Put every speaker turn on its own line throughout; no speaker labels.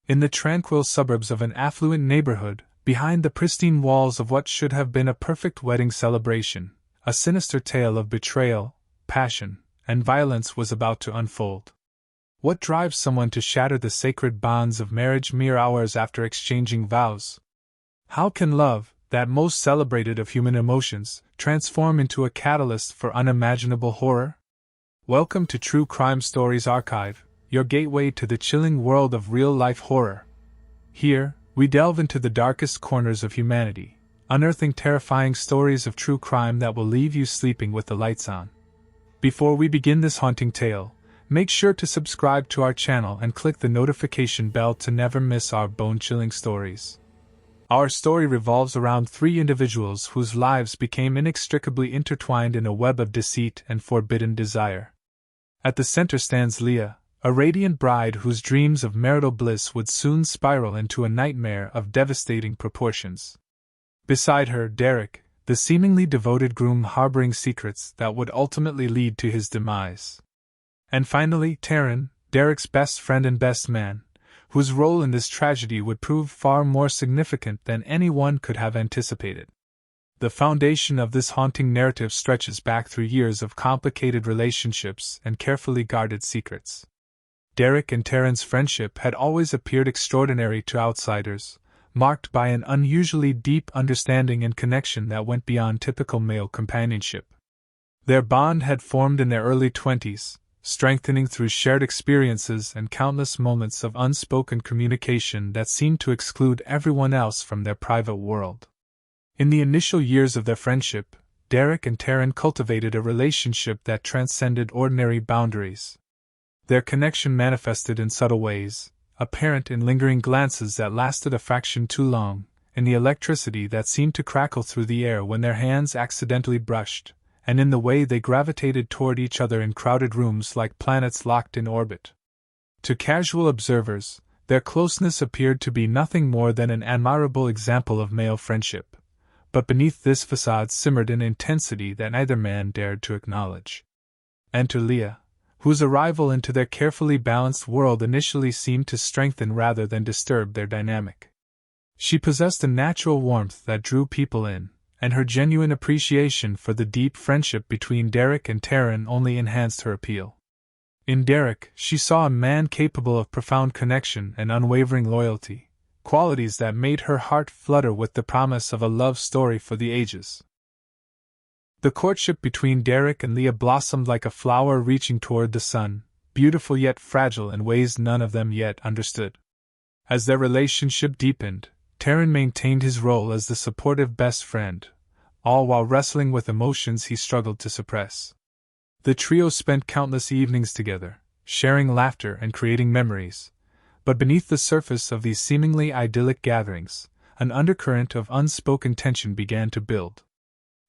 In the tranquil suburbs of an affluent neighborhood, behind the pristine walls of what should have been a perfect wedding celebration, a sinister tale of betrayal, passion, and violence was about to unfold. What drives someone to shatter the sacred bonds of marriage mere hours after exchanging vows? How can love, that most celebrated of human emotions, transform into a catalyst for unimaginable horror? Welcome to True Crime Stories Archive, your gateway to the chilling world of real-life horror. Here, we delve into the darkest corners of humanity, unearthing terrifying stories of true crime that will leave you sleeping with the lights on. Before we begin this haunting tale, make sure to subscribe to our channel and click the notification bell to never miss our bone-chilling stories. Our story revolves around three individuals whose lives became inextricably intertwined in a web of deceit and forbidden desire. At the center stands Leah, a radiant bride whose dreams of marital bliss would soon spiral into a nightmare of devastating proportions. Beside her, Derek, the seemingly devoted groom harboring secrets that would ultimately lead to his demise. And finally, Taryn, Derek's best friend and best man, whose role in this tragedy would prove far more significant than anyone could have anticipated. The foundation of this haunting narrative stretches back through years of complicated relationships and carefully guarded secrets. Derek and Taryn's friendship had always appeared extraordinary to outsiders, marked by an unusually deep understanding and connection that went beyond typical male companionship. Their bond had formed in their early 20s, strengthening through shared experiences and countless moments of unspoken communication that seemed to exclude everyone else from their private world. In the initial years of their friendship, Derek and Taryn cultivated a relationship that transcended ordinary boundaries. Their connection manifested in subtle ways, apparent in lingering glances that lasted a fraction too long, in the electricity that seemed to crackle through the air when their hands accidentally brushed, and in the way they gravitated toward each other in crowded rooms like planets locked in orbit. To casual observers, their closeness appeared to be nothing more than an admirable example of male friendship, but beneath this facade simmered an intensity that neither man dared to acknowledge. Enter Leah, whose arrival into their carefully balanced world initially seemed to strengthen rather than disturb their dynamic. She possessed a natural warmth that drew people in, and her genuine appreciation for the deep friendship between Derek and Taryn only enhanced her appeal. In Derek, she saw a man capable of profound connection and unwavering loyalty, qualities that made her heart flutter with the promise of a love story for the ages. The courtship between Derek and Leah blossomed like a flower reaching toward the sun, beautiful yet fragile in ways none of them yet understood. As their relationship deepened, Taryn maintained his role as the supportive best friend, all while wrestling with emotions he struggled to suppress. The trio spent countless evenings together, sharing laughter and creating memories, but beneath the surface of these seemingly idyllic gatherings, an undercurrent of unspoken tension began to build.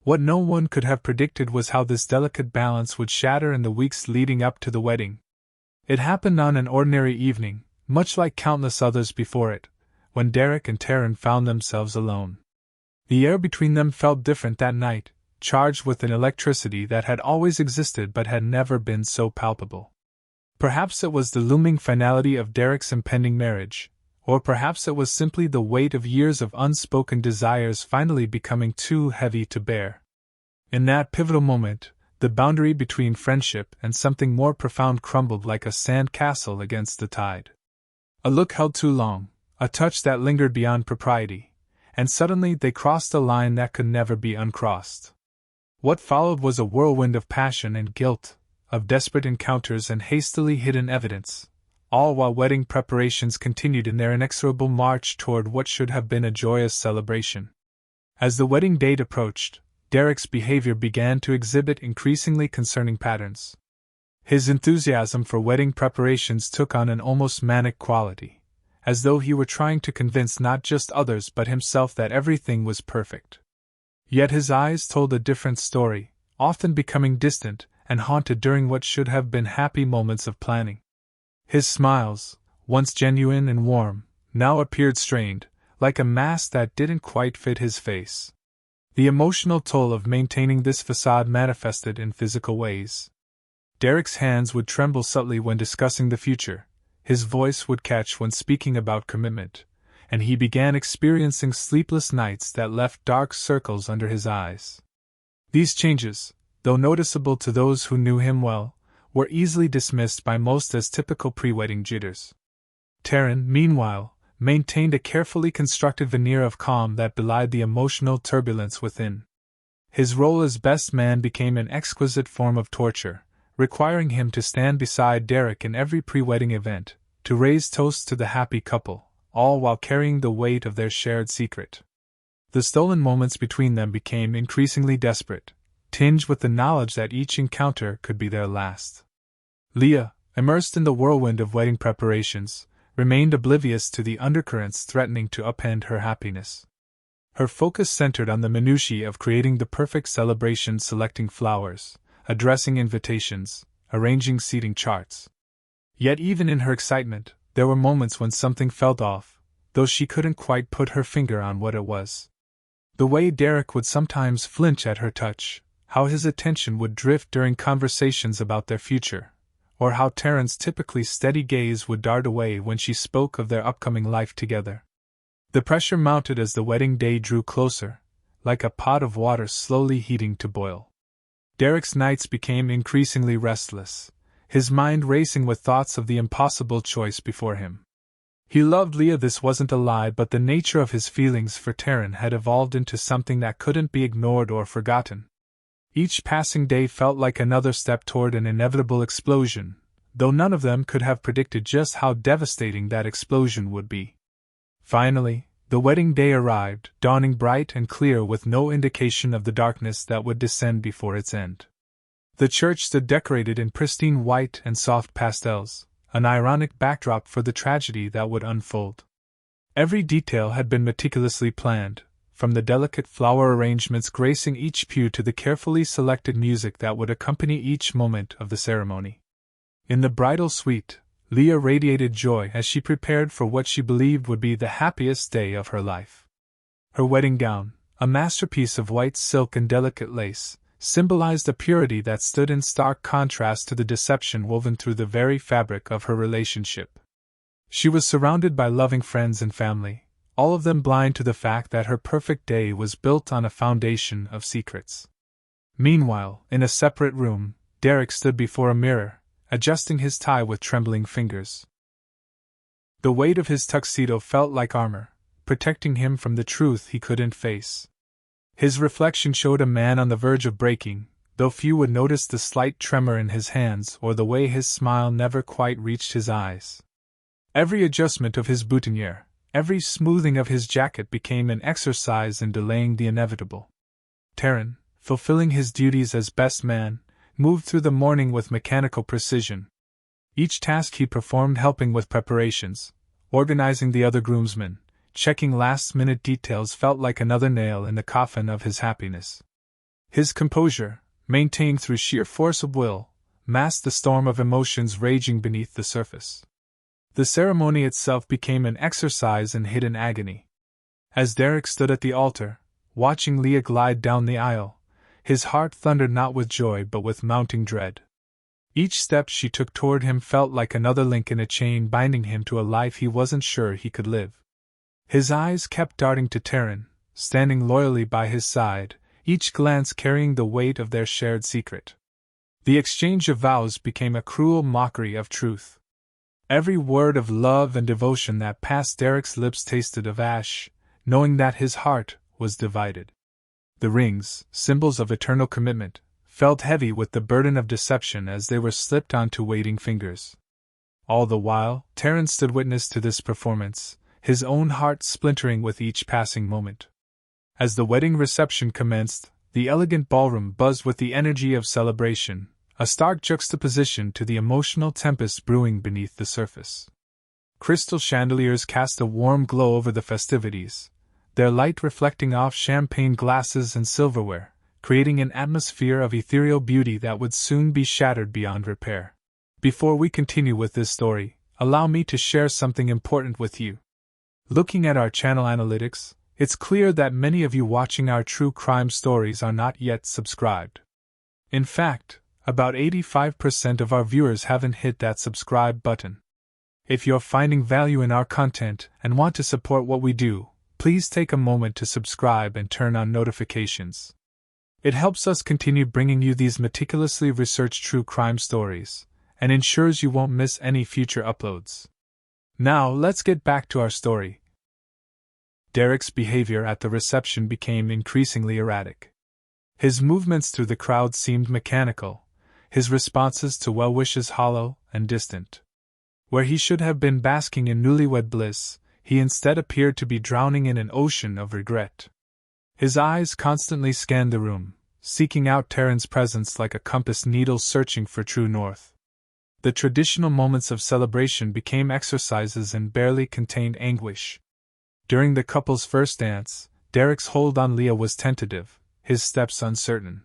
What no one could have predicted was how this delicate balance would shatter in the weeks leading up to the wedding. It happened on an ordinary evening, much like countless others before it, when Derek and Taryn found themselves alone. The air between them felt different that night, charged with an electricity that had always existed but had never been so palpable. Perhaps it was the looming finality of Derek's impending marriage, or perhaps it was simply the weight of years of unspoken desires finally becoming too heavy to bear. In that pivotal moment, the boundary between friendship and something more profound crumbled like a sand castle against the tide. A look held too long, a touch that lingered beyond propriety, and suddenly they crossed a line that could never be uncrossed. What followed was a whirlwind of passion and guilt, of desperate encounters and hastily hidden evidence, all while wedding preparations continued in their inexorable march toward what should have been a joyous celebration. As the wedding date approached, Derek's behavior began to exhibit increasingly concerning patterns. His enthusiasm for wedding preparations took on an almost manic quality, as though he were trying to convince not just others but himself that everything was perfect. Yet his eyes told a different story, often becoming distant and haunted during what should have been happy moments of planning. His smiles, once genuine and warm, now appeared strained, like a mask that didn't quite fit his face. The emotional toll of maintaining this facade manifested in physical ways. Derek's hands would tremble subtly when discussing the future, his voice would catch when speaking about commitment, and he began experiencing sleepless nights that left dark circles under his eyes. These changes, though noticeable to those who knew him well, were easily dismissed by most as typical pre-wedding jitters. Taryn, meanwhile, maintained a carefully constructed veneer of calm that belied the emotional turbulence within. His role as best man became an exquisite form of torture, requiring him to stand beside Derek in every pre-wedding event, to raise toasts to the happy couple, all while carrying the weight of their shared secret. The stolen moments between them became increasingly desperate, tinged with the knowledge that each encounter could be their last. Leah, immersed in the whirlwind of wedding preparations, remained oblivious to the undercurrents threatening to upend her happiness. Her focus centered on the minutiae of creating the perfect celebration, selecting flowers, addressing invitations, arranging seating charts. Yet even in her excitement, there were moments when something felt off, though she couldn't quite put her finger on what it was. The way Derek would sometimes flinch at her touch, how his attention would drift during conversations about their future, or how Taryn's typically steady gaze would dart away when she spoke of their upcoming life together. The pressure mounted as the wedding day drew closer, like a pot of water slowly heating to boil. Derek's nights became increasingly restless, his mind racing with thoughts of the impossible choice before him. He loved Leah, this wasn't a lie, but the nature of his feelings for Taryn had evolved into something that couldn't be ignored or forgotten. Each passing day felt like another step toward an inevitable explosion, though none of them could have predicted just how devastating that explosion would be. Finally, the wedding day arrived, dawning bright and clear with no indication of the darkness that would descend before its end. The church stood decorated in pristine white and soft pastels, an ironic backdrop for the tragedy that would unfold. Every detail had been meticulously planned, from the delicate flower arrangements gracing each pew to the carefully selected music that would accompany each moment of the ceremony. In the bridal suite, Leah radiated joy as she prepared for what she believed would be the happiest day of her life. Her wedding gown, a masterpiece of white silk and delicate lace, symbolized a purity that stood in stark contrast to the deception woven through the very fabric of her relationship. She was surrounded by loving friends and family, all of them blind to the fact that her perfect day was built on a foundation of secrets. Meanwhile, in a separate room, Derek stood before a mirror, adjusting his tie with trembling fingers. The weight of his tuxedo felt like armor, protecting him from the truth he couldn't face. His reflection showed a man on the verge of breaking, though few would notice the slight tremor in his hands or the way his smile never quite reached his eyes. Every adjustment of his boutonniere, every smoothing of his jacket became an exercise in delaying the inevitable. Taryn, fulfilling his duties as best man, moved through the morning with mechanical precision. Each task he performed helping with preparations, organizing the other groomsmen, checking last-minute details felt like another nail in the coffin of his happiness. His composure, maintained through sheer force of will, masked the storm of emotions raging beneath the surface. The ceremony itself became an exercise in hidden agony. As Derek stood at the altar, watching Leah glide down the aisle, his heart thundered not with joy but with mounting dread. Each step she took toward him felt like another link in a chain binding him to a life he wasn't sure he could live. His eyes kept darting to Taryn, standing loyally by his side, each glance carrying the weight of their shared secret. The exchange of vows became a cruel mockery of truth. Every word of love and devotion that passed Derek's lips tasted of ash, knowing that his heart was divided. The rings, symbols of eternal commitment, felt heavy with the burden of deception as they were slipped onto waiting fingers. All the while, Taryn stood witness to this performance, his own heart splintering with each passing moment. As the wedding reception commenced, the elegant ballroom buzzed with the energy of celebration, a stark juxtaposition to the emotional tempest brewing beneath the surface. Crystal chandeliers cast a warm glow over the festivities, their light reflecting off champagne glasses and silverware, creating an atmosphere of ethereal beauty that would soon be shattered beyond repair. Before we continue with this story, allow me to share something important with you. Looking at our channel analytics, it's clear that many of you watching our true crime stories are not yet subscribed. In fact, about 85% of our viewers haven't hit that subscribe button. If you're finding value in our content and want to support what we do, please take a moment to subscribe and turn on notifications. It helps us continue bringing you these meticulously researched true crime stories, and ensures you won't miss any future uploads. Now, let's get back to our story. Derek's behavior at the reception became increasingly erratic. His movements through the crowd seemed mechanical, his responses to well wishes hollow and distant. Where he should have been basking in newlywed bliss, he instead appeared to be drowning in an ocean of regret. His eyes constantly scanned the room, seeking out Taryn's presence like a compass needle searching for true north. The traditional moments of celebration became exercises and barely contained anguish. During the couple's first dance, Derek's hold on Leah was tentative, his steps uncertain.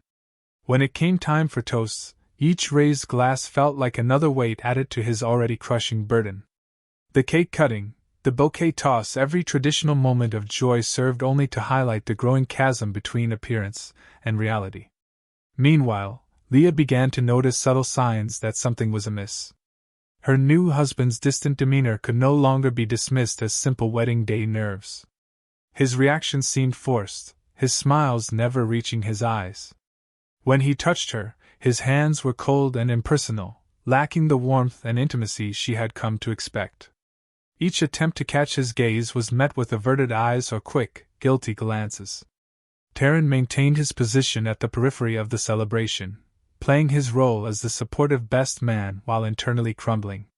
When it came time for toasts, each raised glass felt like another weight added to his already crushing burden. The cake cutting, the bouquet toss, every traditional moment of joy served only to highlight the growing chasm between appearance and reality. Meanwhile, Leah began to notice subtle signs that something was amiss. Her new husband's distant demeanor could no longer be dismissed as simple wedding day nerves. His reactions seemed forced, his smiles never reaching his eyes. When he touched her, his hands were cold and impersonal, lacking the warmth and intimacy she had come to expect. Each attempt to catch his gaze was met with averted eyes or quick, guilty glances. Taryn maintained his position at the periphery of the celebration, playing his role as the supportive best man while internally crumbling.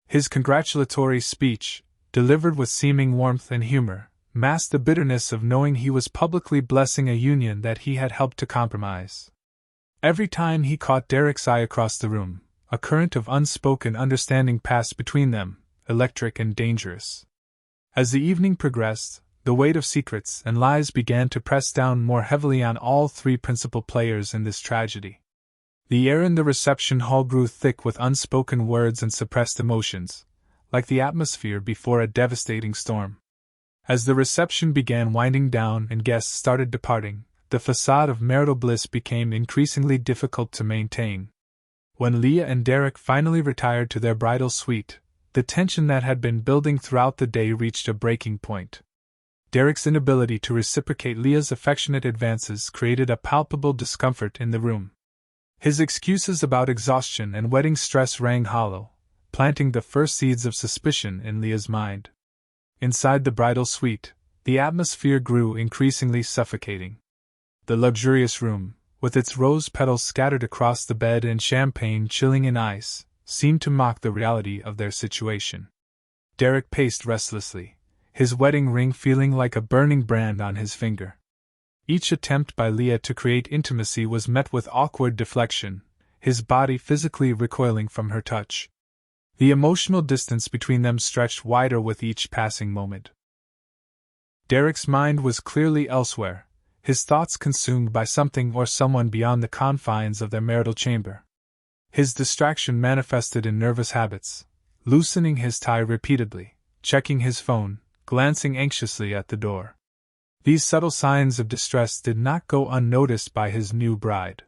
His congratulatory speech, delivered with seeming warmth and humor, masked the bitterness of knowing he was publicly blessing a union that he had helped to compromise. Every time he caught Derek's eye across the room, a current of unspoken understanding passed between them, electric and dangerous. As the evening progressed, the weight of secrets and lies began to press down more heavily on all three principal players in this tragedy. The air in the reception hall grew thick with unspoken words and suppressed emotions, like the atmosphere before a devastating storm. As the reception began winding down and guests started departing, the facade of marital bliss became increasingly difficult to maintain. When Leah and Derek finally retired to their bridal suite, the tension that had been building throughout the day reached a breaking point. Derek's inability to reciprocate Leah's affectionate advances created a palpable discomfort in the room. His excuses about exhaustion and wedding stress rang hollow, planting the first seeds of suspicion in Leah's mind. Inside the bridal suite, the atmosphere grew increasingly suffocating. The luxurious room, with its rose petals scattered across the bed and champagne chilling in ice, seemed to mock the reality of their situation. Derek paced restlessly, his wedding ring feeling like a burning brand on his finger. Each attempt by Leah to create intimacy was met with awkward deflection, his body physically recoiling from her touch. The emotional distance between them stretched wider with each passing moment. Derek's mind was clearly elsewhere, his thoughts consumed by something or someone beyond the confines of their marital chamber. His distraction manifested in nervous habits, loosening his tie repeatedly, checking his phone, glancing anxiously at the door. These subtle signs of distress did not go unnoticed by his new bride.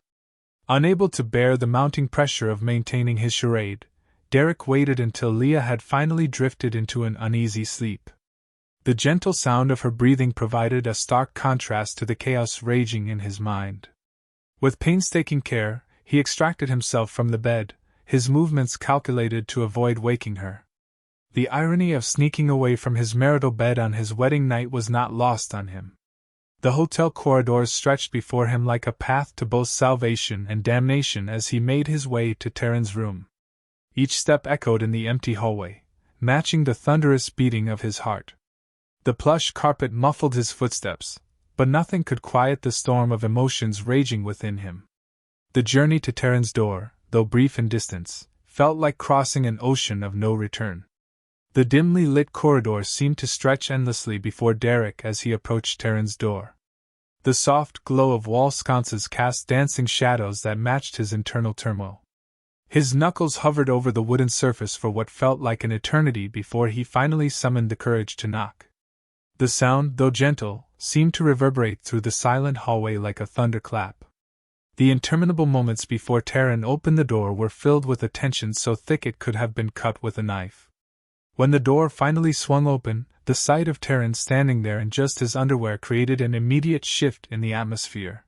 Unable to bear the mounting pressure of maintaining his charade, Derek waited until Leah had finally drifted into an uneasy sleep. The gentle sound of her breathing provided a stark contrast to the chaos raging in his mind. With painstaking care, he extracted himself from the bed, his movements calculated to avoid waking her. The irony of sneaking away from his marital bed on his wedding night was not lost on him. The hotel corridors stretched before him like a path to both salvation and damnation as he made his way to Taryn's room. Each step echoed in the empty hallway, matching the thunderous beating of his heart. The plush carpet muffled his footsteps, but nothing could quiet the storm of emotions raging within him. The journey to Taryn's door, though brief in distance, felt like crossing an ocean of no return. The dimly lit corridors seemed to stretch endlessly before Derek as he approached Taryn's door. The soft glow of wall sconces cast dancing shadows that matched his internal turmoil. His knuckles hovered over the wooden surface for what felt like an eternity before he finally summoned the courage to knock. The sound, though gentle, seemed to reverberate through the silent hallway like a thunderclap. The interminable moments before Taryn opened the door were filled with a tension so thick it could have been cut with a knife. When the door finally swung open, the sight of Terence standing there in just his underwear created an immediate shift in the atmosphere.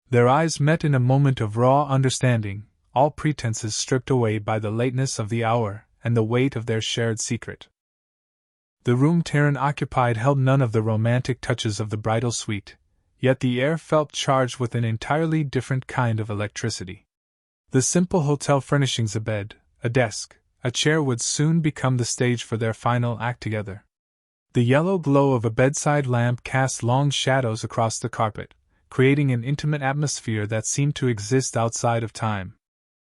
Their eyes met in a moment of raw understanding, all pretenses stripped away by the lateness of the hour and the weight of their shared secret. The room Terence occupied held none of the romantic touches of the bridal suite, yet the air felt charged with an entirely different kind of electricity. The simple hotel furnishings, a bed, a desk, a chair, would soon become the stage for their final act together. The yellow glow of a bedside lamp cast long shadows across the carpet, creating an intimate atmosphere that seemed to exist outside of time.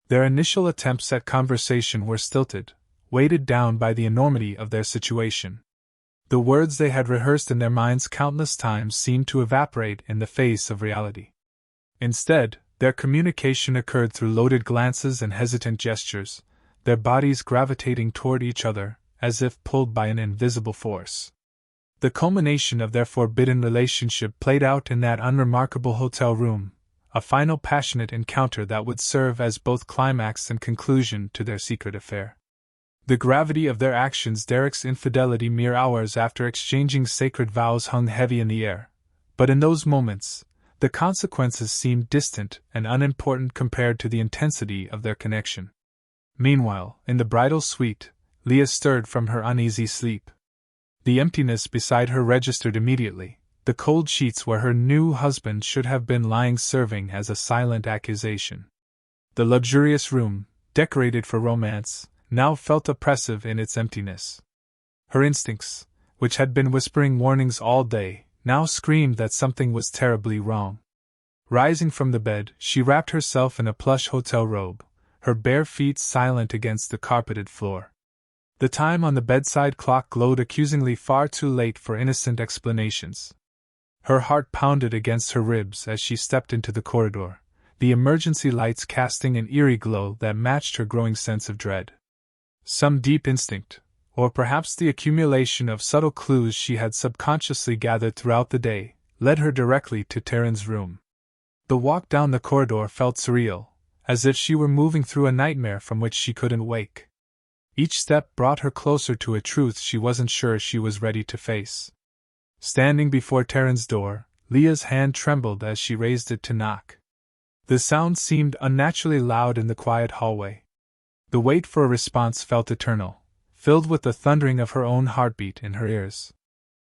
Their initial attempts at conversation were stilted, weighted down by the enormity of their situation. The words they had rehearsed in their minds countless times seemed to evaporate in the face of reality. Instead, their communication occurred through loaded glances and hesitant gestures, their bodies gravitating toward each other, as if pulled by an invisible force. The culmination of their forbidden relationship played out in that unremarkable hotel room, a final passionate encounter that would serve as both climax and conclusion to their secret affair. The gravity of their actions, Derek's infidelity mere hours after exchanging sacred vows, hung heavy in the air, but in those moments, the consequences seemed distant and unimportant compared to the intensity of their connection. Meanwhile, in the bridal suite, Leah stirred from her uneasy sleep. The emptiness beside her registered immediately, the cold sheets where her new husband should have been lying serving as a silent accusation. The luxurious room, decorated for romance, now felt oppressive in its emptiness. Her instincts, which had been whispering warnings all day, now screamed that something was terribly wrong. Rising from the bed, she wrapped herself in a plush hotel robe, her bare feet silent against the carpeted floor. The time on the bedside clock glowed accusingly, far too late for innocent explanations. Her heart pounded against her ribs as she stepped into the corridor, the emergency lights casting an eerie glow that matched her growing sense of dread. Some deep instinct, or perhaps the accumulation of subtle clues she had subconsciously gathered throughout the day, led her directly to Terrence's room. The walk down the corridor felt surreal, as if she were moving through a nightmare from which she couldn't wake. Each step brought her closer to a truth she wasn't sure she was ready to face. Standing before Terrence's door, Leah's hand trembled as she raised it to knock. The sound seemed unnaturally loud in the quiet hallway. The wait for a response felt eternal, filled with the thundering of her own heartbeat in her ears.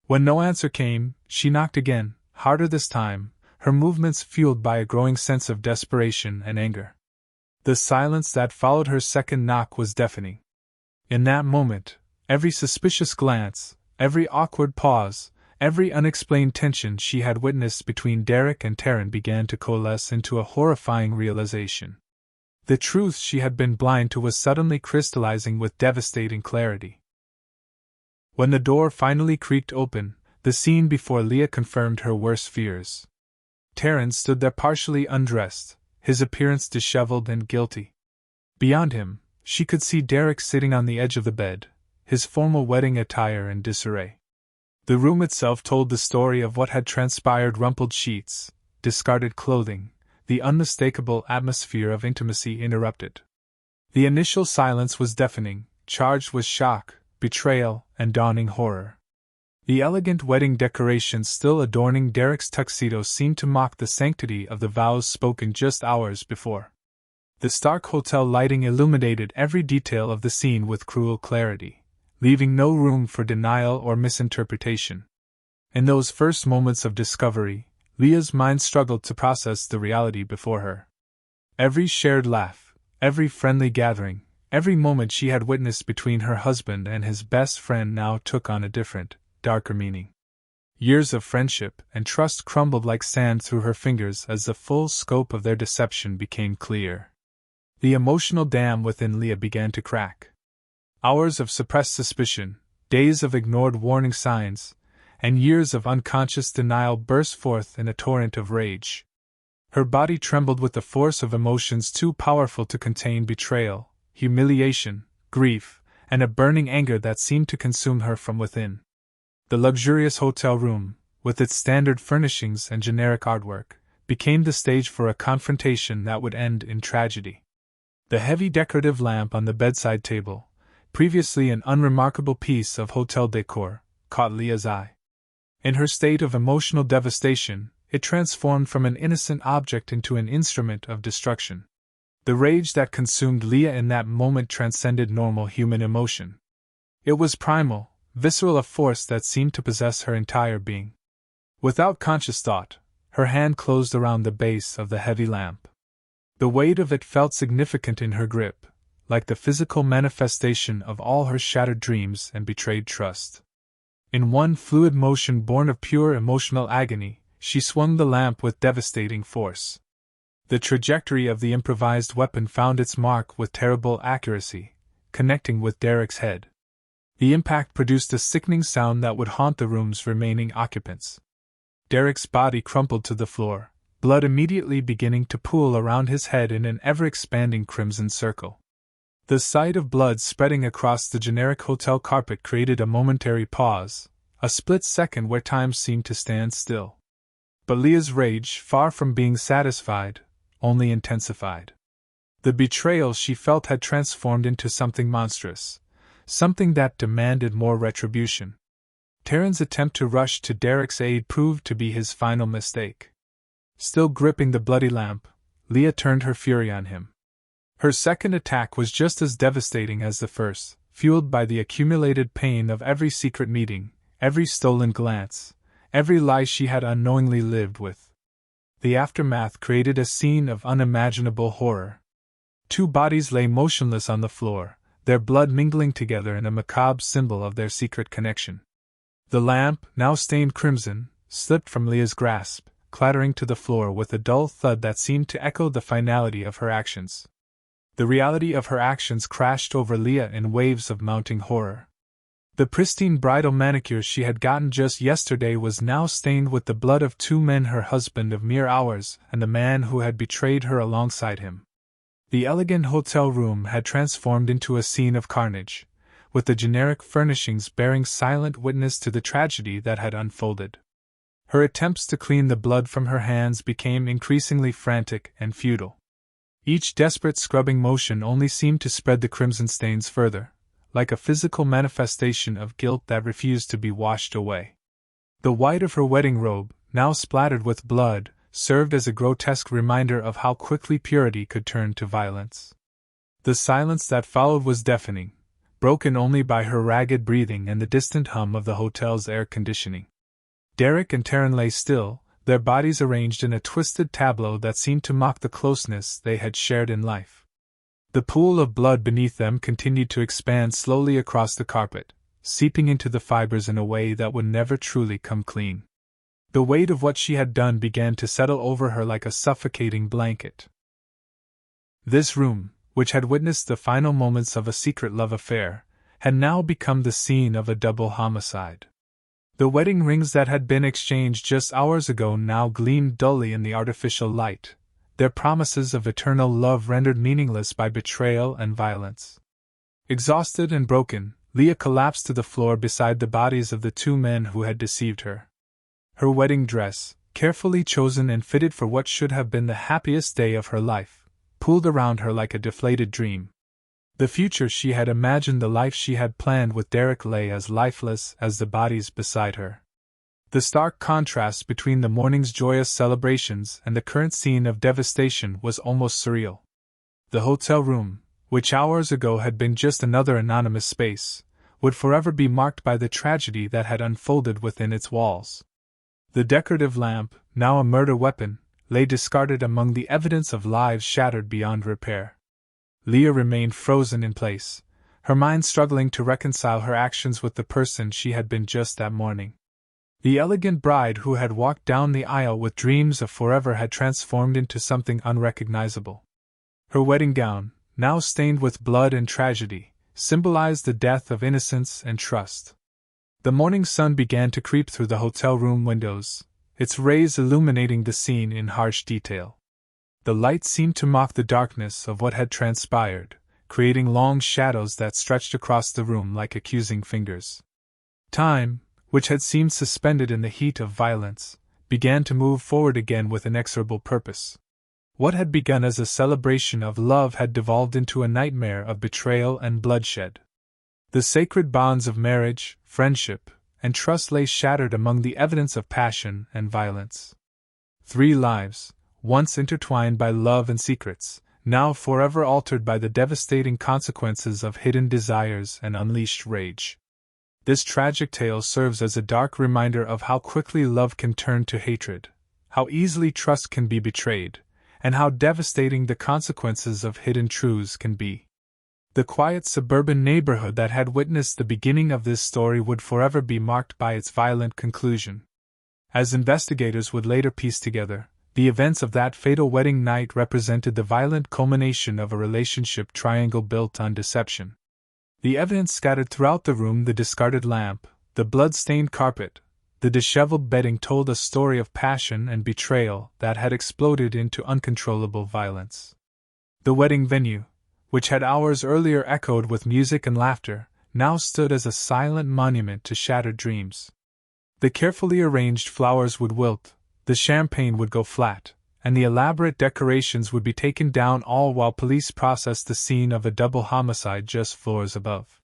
When no answer came, she knocked again, harder this time, her movements fueled by a growing sense of desperation and anger. The silence that followed her second knock was deafening. In that moment, every suspicious glance, every awkward pause, every unexplained tension she had witnessed between Derek and Terrence began to coalesce into a horrifying realization. The truth she had been blind to was suddenly crystallizing with devastating clarity. When the door finally creaked open, the scene before Leah confirmed her worst fears. Terrence stood there partially undressed, his appearance disheveled and guilty. Beyond him, she could see Derek sitting on the edge of the bed, his formal wedding attire in disarray. The room itself told the story of what had transpired: rumpled sheets, discarded clothing, the unmistakable atmosphere of intimacy interrupted. The initial silence was deafening, charged with shock, betrayal, and dawning horror. The elegant wedding decorations still adorning Derek's tuxedo seemed to mock the sanctity of the vows spoken just hours before. The stark hotel lighting illuminated every detail of the scene with cruel clarity, leaving no room for denial or misinterpretation. In those first moments of discovery, Leah's mind struggled to process the reality before her. Every shared laugh, every friendly gathering, every moment she had witnessed between her husband and his best friend now took on a different, darker meaning. Years of friendship and trust crumbled like sand through her fingers as the full scope of their deception became clear. The emotional dam within Leah began to crack. Hours of suppressed suspicion, days of ignored warning signs, and years of unconscious denial burst forth in a torrent of rage. Her body trembled with the force of emotions too powerful to contain: betrayal, humiliation, grief, and a burning anger that seemed to consume her from within. The luxurious hotel room, with its standard furnishings and generic artwork, became the stage for a confrontation that would end in tragedy. The heavy decorative lamp on the bedside table, previously an unremarkable piece of hotel decor, caught Leah's eye. In her state of emotional devastation, it transformed from an innocent object into an instrument of destruction. The rage that consumed Leah in that moment transcended normal human emotion. It was primal, visceral, a force that seemed to possess her entire being. Without conscious thought, her hand closed around the base of the heavy lamp. The weight of it felt significant in her grip, like the physical manifestation of all her shattered dreams and betrayed trust. In one fluid motion born of pure emotional agony, she swung the lamp with devastating force. The trajectory of the improvised weapon found its mark with terrible accuracy, connecting with Derek's head. The impact produced a sickening sound that would haunt the room's remaining occupants. Derek's body crumpled to the floor, blood immediately beginning to pool around his head in an ever-expanding crimson circle. The sight of blood spreading across the generic hotel carpet created a momentary pause, a split second where time seemed to stand still. But Leah's rage, far from being satisfied, only intensified. The betrayal she felt had transformed into something monstrous, something that demanded more retribution. Taryn's attempt to rush to Derek's aid proved to be his final mistake. Still gripping the bloody lamp, Leah turned her fury on him. Her second attack was just as devastating as the first, fueled by the accumulated pain of every secret meeting, every stolen glance, every lie she had unknowingly lived with. The aftermath created a scene of unimaginable horror. Two bodies lay motionless on the floor, their blood mingling together in a macabre symbol of their secret connection. The lamp, now stained crimson, slipped from Leah's grasp, clattering to the floor with a dull thud that seemed to echo the finality of her actions. The reality of her actions crashed over Leah in waves of mounting horror. The pristine bridal manicure she had gotten just yesterday was now stained with the blood of two men, her husband of mere hours and the man who had betrayed her alongside him. The elegant hotel room had transformed into a scene of carnage, with the generic furnishings bearing silent witness to the tragedy that had unfolded. Her attempts to clean the blood from her hands became increasingly frantic and futile. Each desperate scrubbing motion only seemed to spread the crimson stains further, like a physical manifestation of guilt that refused to be washed away. The white of her wedding robe, now splattered with blood, served as a grotesque reminder of how quickly purity could turn to violence. The silence that followed was deafening, broken only by her ragged breathing and the distant hum of the hotel's air conditioning. Derek and Taryn lay still, their bodies arranged in a twisted tableau that seemed to mock the closeness they had shared in life. The pool of blood beneath them continued to expand slowly across the carpet, seeping into the fibers in a way that would never truly come clean. The weight of what she had done began to settle over her like a suffocating blanket. This room, which had witnessed the final moments of a secret love affair, had now become the scene of a double homicide. The wedding rings that had been exchanged just hours ago now gleamed dully in the artificial light, their promises of eternal love rendered meaningless by betrayal and violence. Exhausted and broken, Leah collapsed to the floor beside the bodies of the two men who had deceived her. Her wedding dress, carefully chosen and fitted for what should have been the happiest day of her life, pooled around her like a deflated dream. The future she had imagined, the life she had planned with Derek, lay as lifeless as the bodies beside her. The stark contrast between the morning's joyous celebrations and the current scene of devastation was almost surreal. The hotel room, which hours ago had been just another anonymous space, would forever be marked by the tragedy that had unfolded within its walls. The decorative lamp, now a murder weapon, lay discarded among the evidence of lives shattered beyond repair. Leah remained frozen in place, her mind struggling to reconcile her actions with the person she had been just that morning. The elegant bride who had walked down the aisle with dreams of forever had transformed into something unrecognizable. Her wedding gown, now stained with blood and tragedy, symbolized the death of innocence and trust. The morning sun began to creep through the hotel room windows, its rays illuminating the scene in harsh detail. The light seemed to mock the darkness of what had transpired, creating long shadows that stretched across the room like accusing fingers. Time, which had seemed suspended in the heat of violence, began to move forward again with inexorable purpose. What had begun as a celebration of love had devolved into a nightmare of betrayal and bloodshed. The sacred bonds of marriage, friendship, and trust lay shattered among the evidence of passion and violence. 3 lives, once intertwined by love and secrets, now forever altered by the devastating consequences of hidden desires and unleashed rage. This tragic tale serves as a dark reminder of how quickly love can turn to hatred, how easily trust can be betrayed, and how devastating the consequences of hidden truths can be. The quiet suburban neighborhood that had witnessed the beginning of this story would forever be marked by its violent conclusion. As investigators would later piece together, the events of that fatal wedding night represented the violent culmination of a relationship triangle built on deception. The evidence scattered throughout the room, the discarded lamp, the blood-stained carpet, the disheveled bedding, told a story of passion and betrayal that had exploded into uncontrollable violence. The wedding venue, which had hours earlier echoed with music and laughter, now stood as a silent monument to shattered dreams. The carefully arranged flowers would wilt, the champagne would go flat, and the elaborate decorations would be taken down, all while police processed the scene of a double homicide just floors above.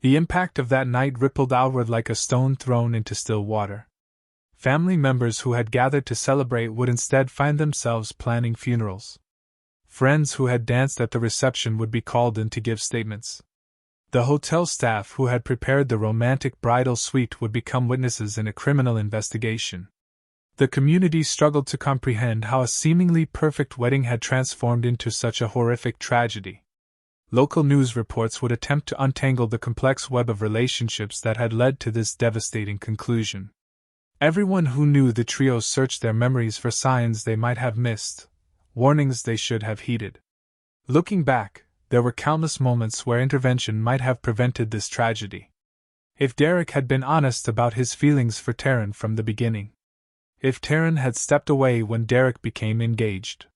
The impact of that night rippled outward like a stone thrown into still water. Family members who had gathered to celebrate would instead find themselves planning funerals. Friends who had danced at the reception would be called in to give statements. The hotel staff who had prepared the romantic bridal suite would become witnesses in a criminal investigation. The community struggled to comprehend how a seemingly perfect wedding had transformed into such a horrific tragedy. Local news reports would attempt to untangle the complex web of relationships that had led to this devastating conclusion. Everyone who knew the trio searched their memories for signs they might have missed, warnings they should have heeded. Looking back, there were countless moments where intervention might have prevented this tragedy. If Derek had been honest about his feelings for Taryn from the beginning. If Taryn had stepped away when Derek became engaged.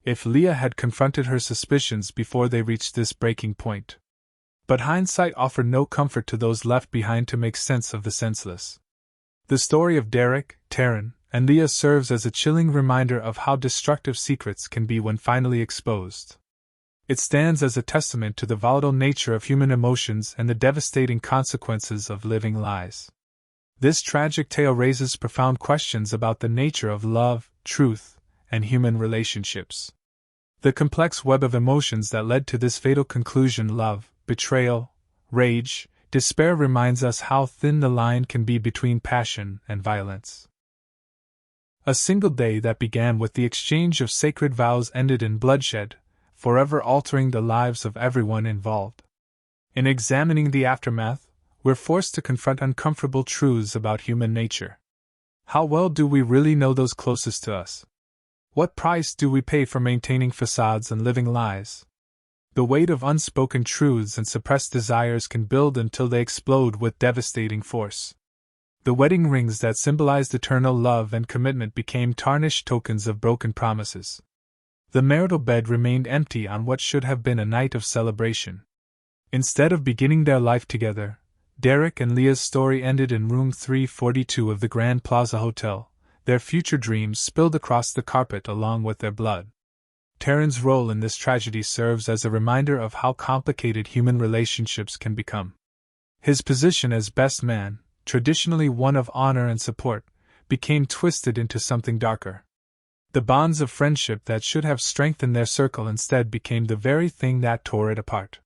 If Leah had confronted her suspicions before they reached this breaking point. But hindsight offered no comfort to those left behind to make sense of the senseless. The story of Derek, Taryn, and Leah serves as a chilling reminder of how destructive secrets can be when finally exposed. It stands as a testament to the volatile nature of human emotions and the devastating consequences of living lies. This tragic tale raises profound questions about the nature of love, truth, and human relationships. The complex web of emotions that led to this fatal conclusion, love, betrayal, rage, despair, reminds us how thin the line can be between passion and violence. A single day that began with the exchange of sacred vows ended in bloodshed, forever altering the lives of everyone involved. In examining the aftermath, we're forced to confront uncomfortable truths about human nature. How well do we really know those closest to us? What price do we pay for maintaining facades and living lies? The weight of unspoken truths and suppressed desires can build until they explode with devastating force. The wedding rings that symbolized eternal love and commitment became tarnished tokens of broken promises. The marital bed remained empty on what should have been a night of celebration. Instead of beginning their life together, Derek and Leah's story ended in room 342 of the Grand Plaza Hotel, their future dreams spilled across the carpet along with their blood. Taryn's role in this tragedy serves as a reminder of how complicated human relationships can become. His position as best man, traditionally one of honor and support, became twisted into something darker. The bonds of friendship that should have strengthened their circle instead became the very thing that tore it apart.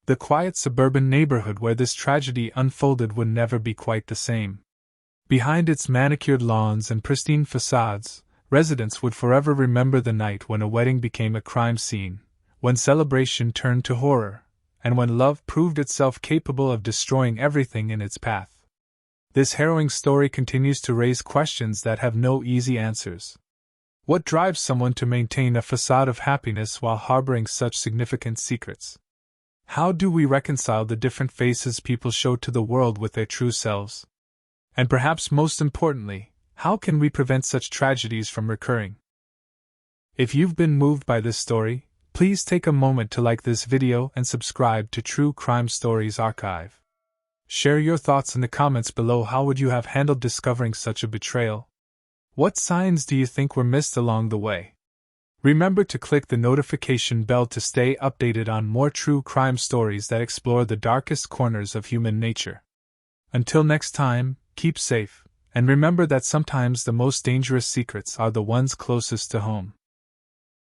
The quiet suburban neighborhood where this tragedy unfolded would never be quite the same. Behind its manicured lawns and pristine facades, residents would forever remember the night when a wedding became a crime scene, when celebration turned to horror, and when love proved itself capable of destroying everything in its path. This harrowing story continues to raise questions that have no easy answers. What drives someone to maintain a facade of happiness while harboring such significant secrets? How do we reconcile the different faces people show to the world with their true selves? And perhaps most importantly, how can we prevent such tragedies from recurring? If you've been moved by this story, please take a moment to like this video and subscribe to True Crime Stories Archive. Share your thoughts in the comments below. How would you have handled discovering such a betrayal? What signs do you think were missed along the way? Remember to click the notification bell to stay updated on more true crime stories that explore the darkest corners of human nature. Until next time, keep safe, and remember that sometimes the most dangerous secrets are the ones closest to home.